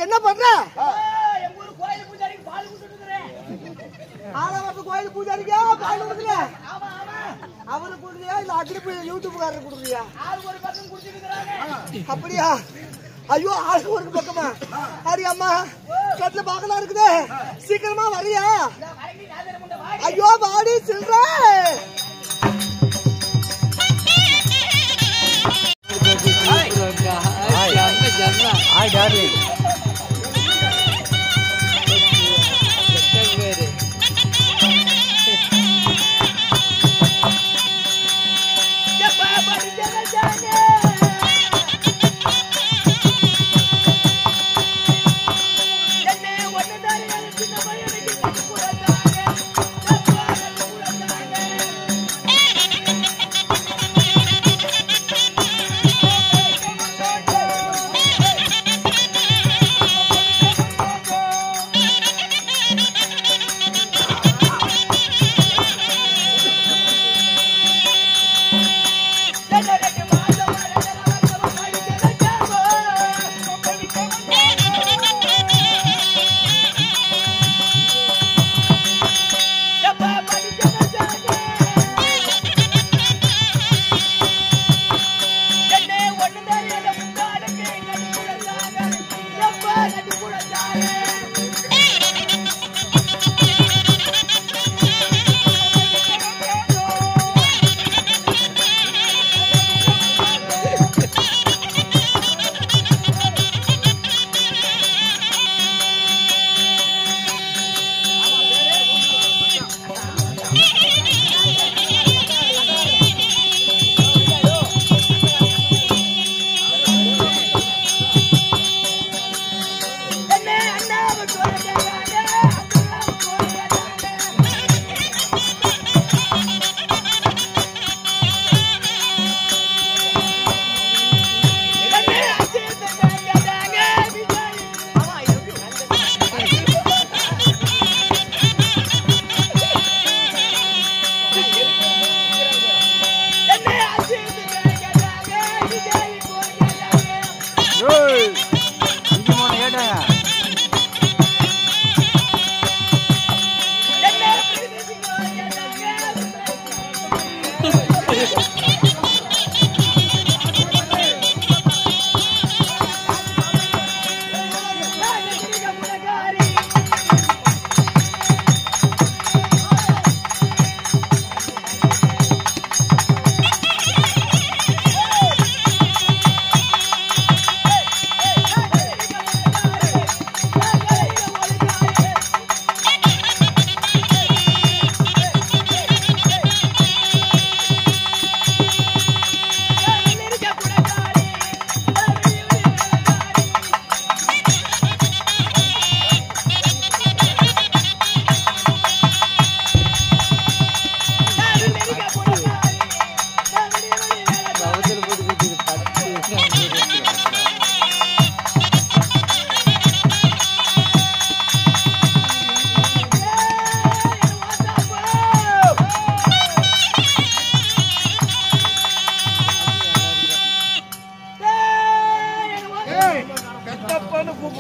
என்ன பண்ற? பூஜாரிக்கா பால் கொடுக்கல அவரு கொடுக்கலையா இல்ல அக்ரி யூடியூப்காரர் கொடுக்கலையா? அப்படியா? ஐயோ ஆளுக்கு ஒரு பக்கமா? அடி அம்மா கட்டில பாக்கலாம் இருக்குது, சீக்கிரமா வரியா? ஐயோ வாடி சில்ற. Hi darling.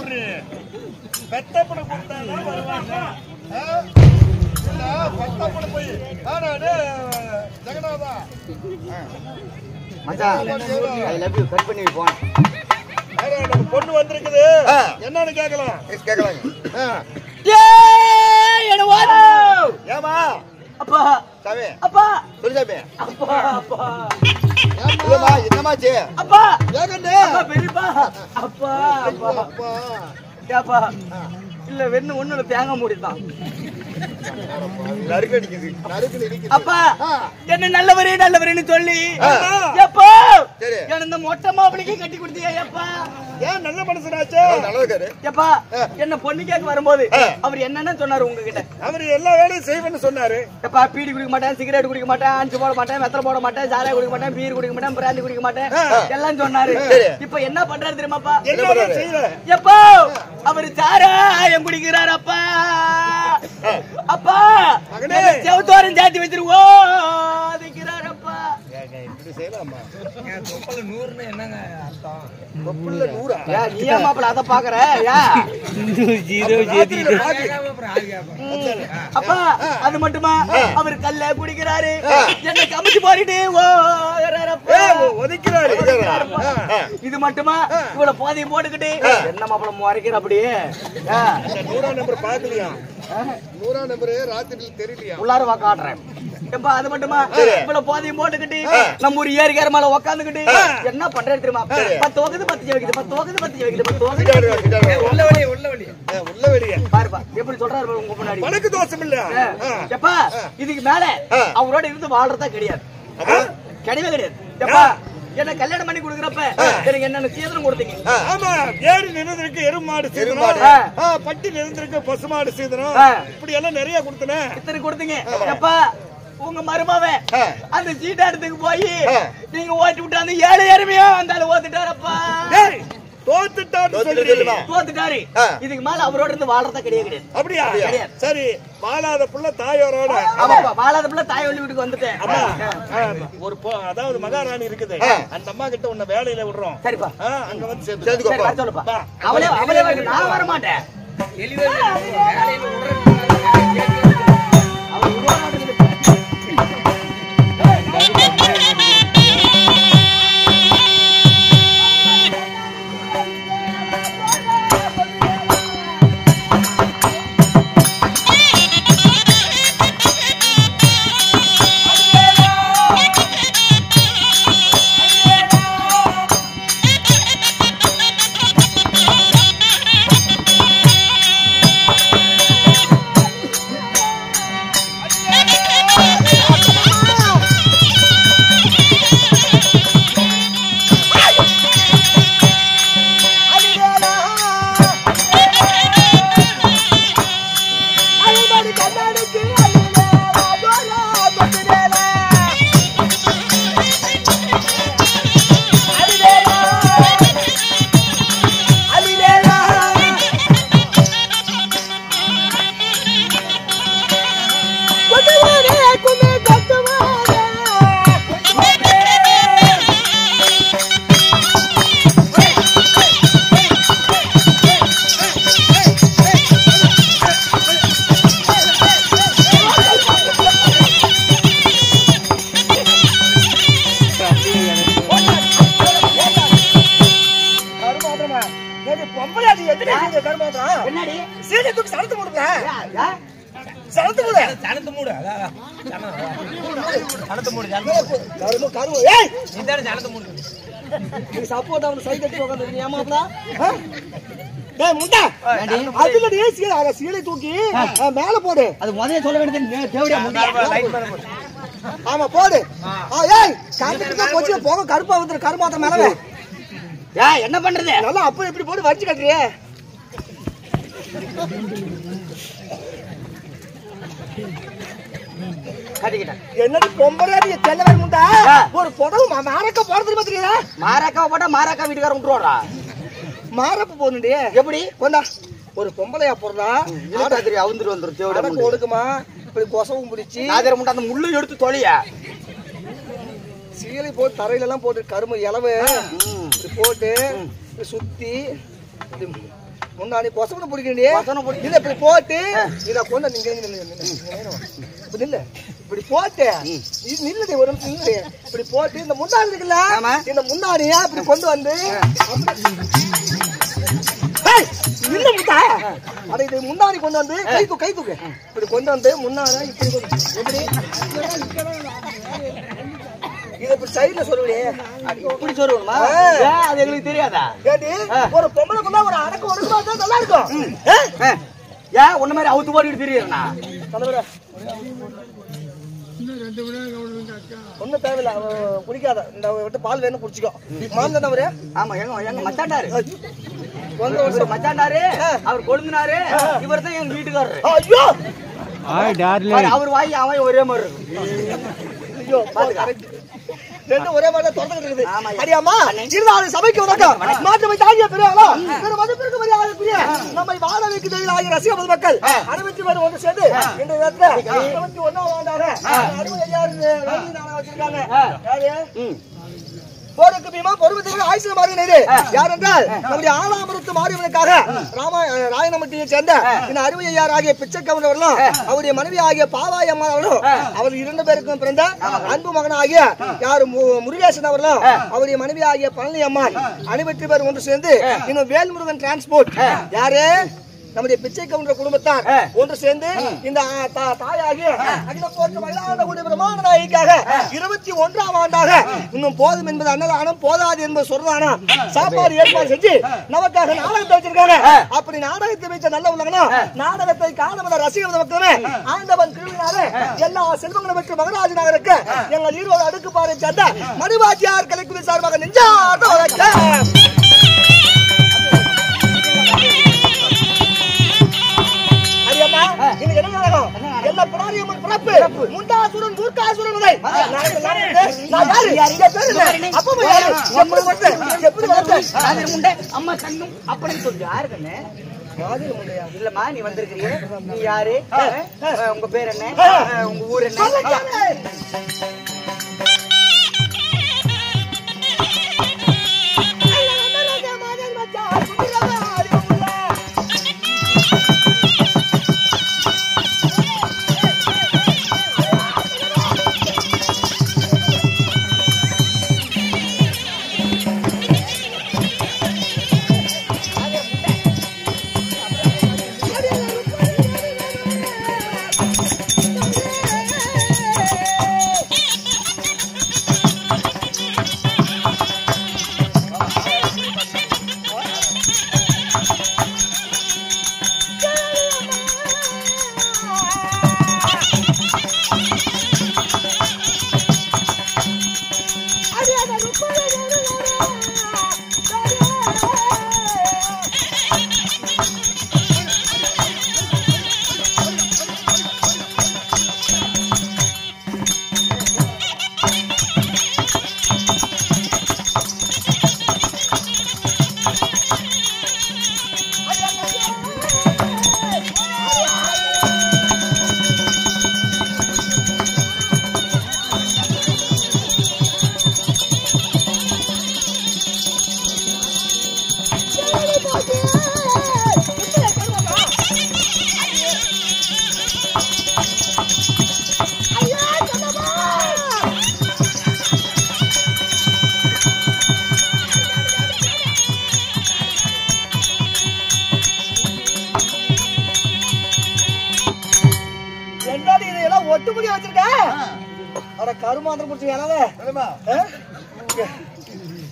எப்படி பெத்த படம் கொடுத்தாதான் வருவாங்க. பெத்த படம் போய் ஜெகநாதா மச்சான் ஐ லவ் யூ கட் பண்ணி போன். நம்ம பொண்ணு வந்திருக்குது என்னன்னு கேட்கலாம். ஏமா அப்பா சாமி அப்பா சொல்லு சாமி. அப்பா அப்பா இல்லம்மா என்னமாச்சு? அப்பா ஏகண்டே அப்பா பெரியப்பா அப்பா அப்பா அப்பா அப்பா இல்ல வெண்ணு ஒண்ணு தேங்க முடிதான். நறுக்கு அடிக்குது நறுக்கு அடிக்குது. அப்பா என்ன நல்லவரேன்னு சொல்லி எப்பா என்ன இந்த மொட்டை மாப்பிளைக்கு கட்டி கொடுத்தியா எப்பா? ஏன் நல்ல மனுஷனாச்சு நல்லதுக்காரு. எப்பா என்ன பொண்ணு கேட்க வரும்போது அவர் என்னன்னு சொன்னாரு உங்ககிட்ட? அவரு எல்லா வேலையும் செய்வேன்னு சொன்னாரு. எப்பா பீடி குடிக்க மாட்டேன், சிகரெட் குடிக்க மாட்டேன், அஞ்சு போட மாட்டேன், வெத்தலை போட மாட்டேன், சாராய குடிக்க மாட்டேன், பீர் குடிக்க மாட்டேன், பிராந்தி குடிக்க மாட்டேன் எல்லாம் சொன்னாரு. இப்ப என்ன பண்றாரு தெரியுமாப்பா? எப்பா அவரு சாராயம் குடிக்கிறார். அப்பா அப்பா செவத்தோரம் சாத்தி வச்சிருவோம் அதுக்கிறார். அப்பா இப்படி செய்யலாமா? என்னங்க அர்த்தம்? நீ மாப்பிள்ள அத பாக்குற? அப்பா அது மட்டுமா அவர் கல்ல குடிக்கிறாரு, என்ன கமிச்சு போறிட்டு ஒதுக்கிறாரு. இது மட்டுமா இவ்வளவு போதையும் போட்டுக்கிட்டு என்ன மாப்பிள்ள முறைக்கிற அப்படியே 100ஆம் நம்பர் பாக்கலையா? 100ஆம் நம்பர் ராத்திரி தெரியலையா? உள்ளார வா காட்டுறேன். எப்பா அது மட்டுமா இவ்வளவு போதையும் போட்டுக்கிட்டு நம்ம ஒரு ஏரிக்கார மேல உக்காந்துக்கிட்டு என்ன பண்றது தெரியுமா? 10 வகுது 10 வைக்குது, 10 வகுது 10 வைக்குது, 10 வகுது உள்ள வெளியே பாருப்பா எப்படி சொல்றாரு உங்க முன்னாடி. வணக்கு தோஷம் இல்ல. எப்பா இதுக்கு மேல அவரோட இருந்து வாழ்றதா கிடையாது, கிடையவே கிடையாது. எப்பா என்ன கல்யாணம் பண்ணி கொடுக்குறப்ப எனக்கு என்னென்ன சீதனம் கொடுத்தீங்க? ஆமா ஏறி நிறந்திருக்கு எருமாடு சீதனம், பட்டி நிறந்திருக்கு பசுமாடு சீதனம், இப்படி எல்லாம் நிறைய கொடுத்தனே. இத்தனை கொடுத்தீங்க. எப்பா உங்க மருமாவே அந்த சீட்டாடத்துக்கு போய் நீங்க ஓட்டி விட்டு அந்த 7 எருமையா அந்த ஓத்துட்டாரப்பா. தோத்துட்டாரு. இதுக்கு மேல அவரோட இருந்து வாழ்றதா கிடையாது. அப்படியா? சரி வாழாத புள்ள தாயோரோட. வாழாத புள்ள தாயோட வீட்டுக்கு வந்துட்டேன். ஒரு அதாவது மகாராணி இருக்குது, அந்த அம்மா கிட்ட உன்ன வேலையில விடுறோம். சரிப்பா அங்க வந்து சேர்த்துக்கோ. சொல்லுப்பா அவளே நான் வர மாட்டேன். தூக்கி மேல போடு. அது முதல்ல சொல்ல வேண்டியது. ஆமா போடு. போக கருப்பா வந்து கருமாத்திரம் மேல என்ன பண்றது? நல்லா அப்ப எப்படி போட்டு வச்சு கட்டுறிய? என்னது கொம்பராடி செல்லவே முண்டா ஒரு புடவு மாரக்கா போறது பாத்தீங்களா? மாரக்கா போட்டா மாரக்கா வீட்டுக்கார விட்டுருவாடா. மாரப்பு போகுது எப்படி கொண்டா ஒரு பொம்பளையா போறதா ஆடாதிரி அவுந்துட்டு வந்துரும். கொடுக்குமா இப்படி கொசவும் பிடிச்சி ஆதிர முண்டா அந்த முள்ளு எடுத்து தொலையா சீலை போட்டு தரையில எல்லாம் போட்டு கரும்பு இலவு போட்டு சுத்தி முன்னாடி பொசவனை பிடிக்கிறீ இல்ல இப்படி போட்டு இத கொண்டு நீங்க இல்ல இப்படி போட்டு நில்லுது ஒரு நில்லு இப்படி போட்டு இந்த முன்னாடி இருக்குல்ல இந்த முன்னாடியா இப்படி கொண்டு வந்து இல்ல முட்டா அட இது முன்னாடி கொண்டு வந்து கை தூக்கு இப்படி கொண்டு வந்து முன்னாடி இப்படி எப்படி இது இப்படி சைடுல சொல்லுவியே இப்படி சொல்லுவோமா அது எங்களுக்கு தெரியாதா கேட்டி ஒரு பொம்பளைக்குள்ள ஒரு அடக்கு ஒடுக்கமா இருந்தா நல்லா இருக்கும் ஏன் உன்ன மாதிரி அவுத்து போட்டுட்டு தெரியுறா தலைவரே ஒன்னும் தேவையில்ல குடிக்காத இந்த விட்டு பால் வேணும் குடிச்சிக்கோ மாமன் அவரு ஆமா எங்க மச்சாண்டாரு மச்சாண்டாரு அவர் கொழுந்தினாரு இவர் தான் எங்க வீட்டுக்காரரு ஐயோ அவர் வாய் அவன் ஒரே மாதிரி ஐயோ ரெண்டு ஒரே மாதிரி தொடர்ந்து இருக்குது அடியாமா இருந்தாலும் சபைக்கு வணக்கம் மாற்றமை தாங்கிய பெருவாளோ பெரும் மதிப்பிற்கு மரியாதைக்குரிய நம்மை வாழ வைக்க தொழில் ஆகிய ரசிக பொதுமக்கள் அறுபத்தி பேர் ஒன்று சேர்ந்து இந்த இடத்துல 21ஆம் ஆண்டாக 60,000 வச்சிருக்காங்க போருக்கு பீமா பொறுப்பு ஆயுசு மாறினது யார் என்றால் நம்முடைய ஆலாமரத்து மாறியவனுக்காக ராயனமட்டியை சேர்ந்த இந்த 60,000 ஆகிய பிச்சைக்கவன் அவர்களும் அவருடைய மனைவி ஆகிய பாவாய் அம்மா அவர்களும் அவர் 2 பேருக்கும் பிறந்த அன்பு மகன் ஆகிய யாரு முருகேசன் அவர்களும் அவருடைய மனைவி ஆகிய பழனி அம்மான் 60 பேர் ஒன்று சேர்ந்து இன்னும் வேல்முருகன் டிரான்ஸ்போர்ட் யாரு நம்முடைய பிச்சை கவுண்டர் குடும்பத்தார் ஒன்று சேர்ந்து இந்த தாயாகிய அகில போற்று மயிலாடுதுறை பிரமாண நாயகிக்காக 21ஆம் ஆண்டாக இன்னும் போதும் என்பது அன்னதானம் போதாது என்பது சொல்றானம் சாப்பாடு ஏற்பாடு செஞ்சு நமக்காக நாடகத்தை வச்சிருக்காங்க அப்படி நாடகத்தை வச்ச நல்ல உள்ளவனா நாடகத்தை காணவன ரசிகர் மக்களே ஆண்டவன் கிருபையினாலே எல்லா செல்வங்களும் பெற்று மகராஜ நகருக்கு எங்கள் ஈரோடு அடுக்குப்பாறை சேர்ந்த மணிவாத்தியார் கலைக்குழு சார்பாக நெஞ்சார்ந்த வணக்கம். எல்லா புராணியம்மன் பிறப்பு முண்டாசுரன் மூர்க்காசுரன் வரை அம்மா கண்ணும் அப்படின்னு சொல்லி யாரு கண்ணு இல்லம்மா நீ வந்திருக்கிறீங்க நீ யாரு உங்க பேர் என்ன உங்க ஊர் என்ன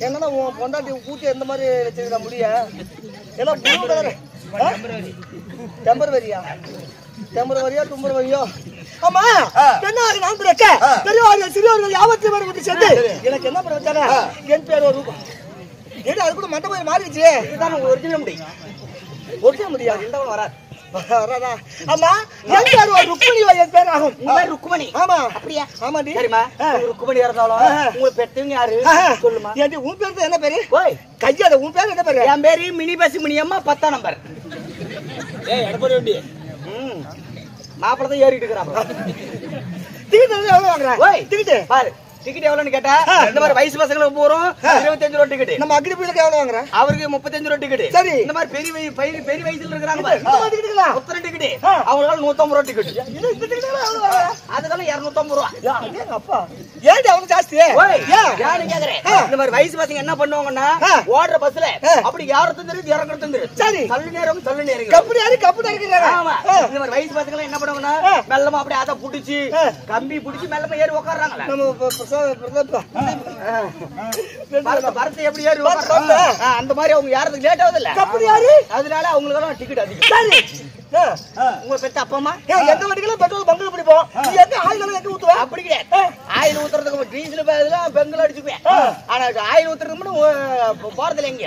என்னன்னா உன் பொண்டாட்டி கூட்டி எந்த மாதிரி வச்சிருக்க முடிய எல்லாம் டெம்பரவரியா தும்பரவரியோ ஆமா பெண்ணாறு நான் பிறக்க பெரியவார்கள் சிறியவர்கள் யாவத்தையும் பேர் கூட்டி சேர்ந்து எனக்கு என்ன பேர் வச்சாங்க என் பேர் ஒரு ஏன்னா அது கூட மண்டபம் மாறிடுச்சு இதுதான் ஒரிஜினல் முடியாது இருந்தவன் வராது ஆமா என் பேர் ஒரு ருக்மணி என் பேர் ஆகும் உங்க பேர் ருக்மணி ஆமா அப்படியா ஆமாடி சரிமா ருக்மணி இருந்தாலும் உங்களுக்கு பெத்தவங்க யாரு சொல்லுமா ஏண்டி உன் பேர் என்ன பேரு ஓய் கையாத உன் பேர் என்ன பேரு என் பேரு மினி பஸ் மினியம்மா 10ஆம் நம்பர் ஏய் எடப்படி வண்டி மாப்பிள தான் ஏறிட்டு இருக்கறாங்க டிக்கெட் எவ்வளவு வாங்குறா ஓய் டிக்கெட் பாரு டிக்கெட் எவ்வளவுன்னு கேட்டா இந்த மாதிரி வயசு பசங்களுக்கு போறோம் 25 ரூபாய் டிக்கெட். நம்ம அக்னி புயலுக்கு எவ்வளவு வாங்குற? அவருக்கு 35 ரூபாய் டிக்கெட். சரி. இந்த மாதிரி பெரிய வயசுல இருக்காங்க பாரு டிக்கெட்டுங்களா உத்தர டிக்கெட் அவங்களுக்கு 150 ரூபாய் டிக்கெட். இது இந்த டிக்கெட்டுங்களா எவ்வளவு வாங்குற? அதுக்கான 250 ரூபாய். ஏங்க அப்பா ஏன்டி அவனுக்கு ஜாஸ்தி? யாரு கேக்குறேன் இந்த மாதிரி வயசு பசங்க என்ன பண்ணுவாங்கன்னா ஓடுற பஸ்ல அப்படி யாரும் தெரியுது இறங்குறது தெரியுது. சரி. தள்ளு நேரம் கப்புடி இருக்கிறாங்க. ஆமா. இந்த மாதிரி வயசு பசங்க என்ன பண்ணுவாங்கன்னா மெல்லமா அப்படியே அத புடிச்சு கம்பி புடிச்சு மெல்லமா ஏறி உட்கார்றாங்களா. நம்ம பரத்தை எப்படி ஏறி உட்கார்றாங்க அந்த மாதிரி அவங்க யாருக்கு லேட் ஆகுது இல்ல கப்புடி யாரு? அதனால அவங்களுக்கு டிக்கெட் அதிகம். சரி. உங்க பெத்த அப்பா அம்மா எந்த வண்டிகளும் பெட்ரோல் பங்கு பிடிப்போம். நீ எந்த ஆயில் எங்க ஊத்துவ? அப்படி கிடையாது. ஆயில் ஊத்துறதுக்கு டீசல் பதிலா பெங்கல் அடிச்சுக்குவேன். ஆனா ஆயில் ஊத்துறதுக்கு மட்டும் போறதுல எங்க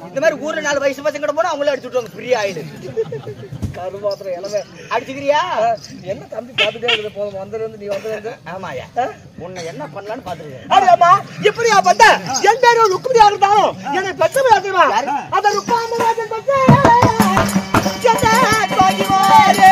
இந்த மாதிரி ஊர்ல 4 வயசு பசங்க கூட போனா அவங்களே அடிச்சு விட்டுவாங்க ஃப்ரீ ஆயில். கருமாத்திரம் எல்லாமே அடிச்சுக்கிறியா? என்ன தம்பி பாத்துட்டே இருக்குது போதும் வந்து நீ வந்து. ஆமாயா உன்னை என்ன பண்ணலான்னு பாத்துருக்கேன். அடேம்மா இப்படியா பண்ண? என் பேரு ருக்மிணியா இருந்தாலும் என்னை பெற்றவ யாருமா? அந்த ருக்காமராஜன் பச்சை என்ன பாகிவாரே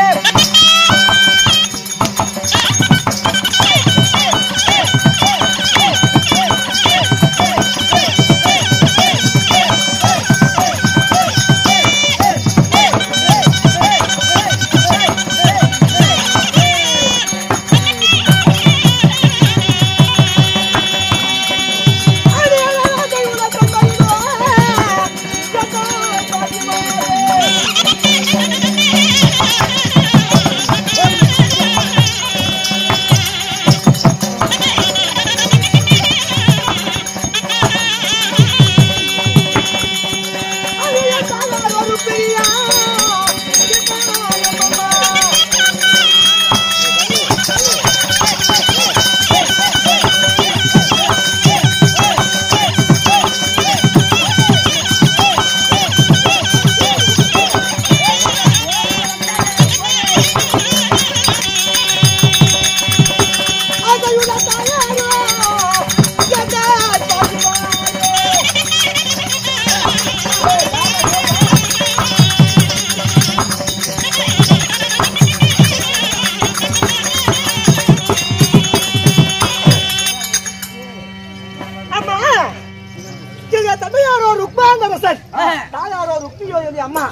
அம்மா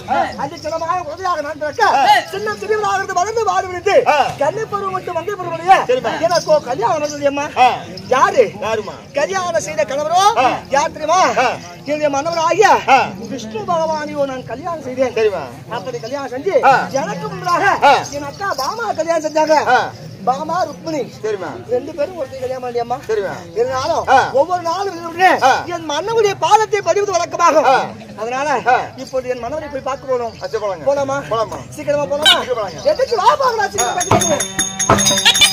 அந்த சின்னமாக உதவியாக நான் சின்ன சிறுவனாக வளர்ந்து வாடுவிட்டு கண்ணை பருவம் மட்டும் வங்கை பருவம் எனக்கு கல்யாணம் நடந்தது அம்மா. யாருமா கல்யாணம் செய்த கணவரோ யார் தெரியுமா? என்னுடைய மன்னவர் ஆகிய விஷ்ணு பகவானையோ நான் கல்யாணம் செய்தேன். அப்படி கல்யாணம் செஞ்சு எனக்கு முன்னாக என் அக்கா பாமா கல்யாணம் செஞ்சாங்க. பாமா ருக்மிணி 2 பேரும் ஒருத்தர் கல்யாணம் பண்ணியம்மா. இருந்தாலும் ஒவ்வொரு நாளும் என் மன்னனுடைய பாதத்தை பதிவது வழக்கமாகும். அதனால இப்போது என் மன்னவரை போய் பார்க்க போனோம். போலாமா? சீக்கிரமா போலாமா? எதுக்கு வா பாக்கலாம் சீக்கிரம்